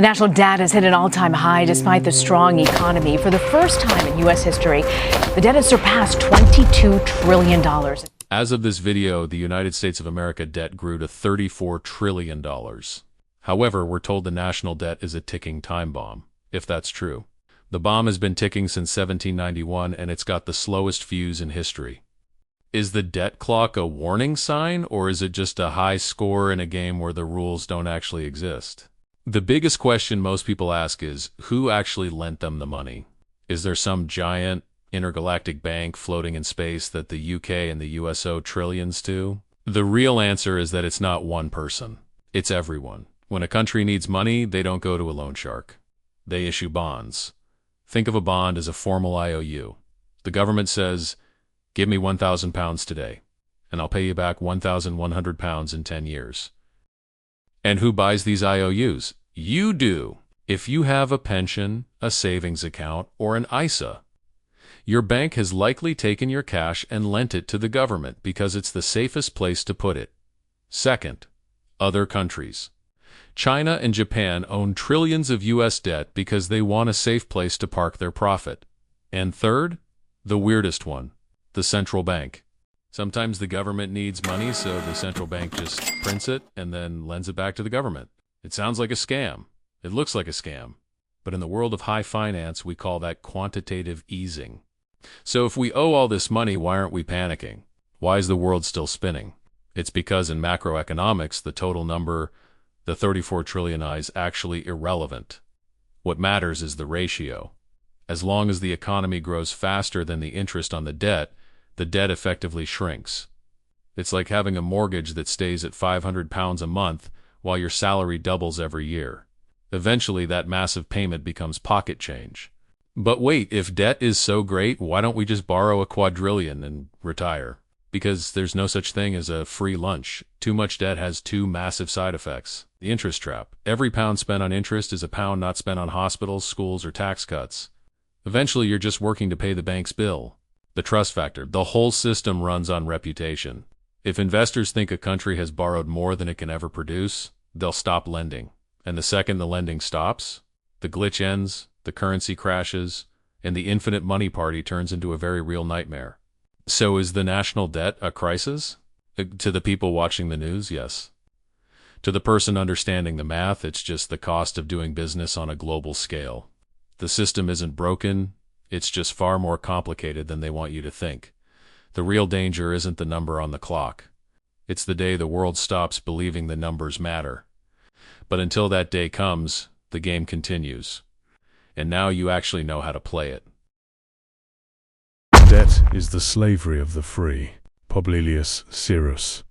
The national debt has hit an all-time high despite the strong economy. For the first time in U.S. history, the debt has surpassed $22 trillion. As of this video, the United States of America debt grew to $34 trillion. However, we're told the national debt is a ticking time bomb, if that's true. The bomb has been ticking since 1791, and it's got the slowest fuse in history. Is the debt clock a warning sign, or is it just a high score in a game where the rules don't actually exist? The biggest question most people ask is, who actually lent them the money? Is there some giant intergalactic bank floating in space that the UK and the US owe trillions to? The real answer is that it's not one person. It's everyone. When a country needs money, they don't go to a loan shark. They issue bonds. Think of a bond as a formal IOU. The government says, give me £1,000 today, and I'll pay you back £1,100 in 10 years. And who buys these IOUs? You do. If you have a pension, a savings account, or an ISA, your bank has likely taken your cash and lent it to the government because it's the safest place to put it. Second, other countries. China and Japan own trillions of U.S. debt because they want a safe place to park their profit. And third, the weirdest one, the central bank. Sometimes the government needs money, so the central bank just prints it and then lends it back to the government. It sounds like a scam. It looks like a scam. But in the world of high finance, we call that quantitative easing. So if we owe all this money, why aren't we panicking? Why is the world still spinning? It's because in macroeconomics, the total number, the 34 trillion, is actually irrelevant. What matters is the ratio. As long as the economy grows faster than the interest on the debt effectively shrinks. It's like having a mortgage that stays at £500 a month while your salary doubles every year. Eventually, that massive payment becomes pocket change. But wait, if debt is so great, why don't we just borrow a quadrillion and retire? Because there's no such thing as a free lunch. Too much debt has two massive side effects. The interest trap. Every pound spent on interest is a pound not spent on hospitals, schools, or tax cuts. Eventually, you're just working to pay the bank's bill. The trust factor. The whole system runs on reputation. If investors think a country has borrowed more than it can ever produce, they'll stop lending. And the second the lending stops, the glitch ends, the currency crashes, and the infinite money party turns into a very real nightmare. So is the national debt a crisis? To the people watching the news, yes. To the person understanding the math, it's just the cost of doing business on a global scale. The system isn't broken, it's just far more complicated than they want you to think. The real danger isn't the number on the clock. It's the day the world stops believing the numbers matter. But until that day comes, the game continues. And now you actually know how to play it. Debt is the slavery of the free. Publilius Syrus.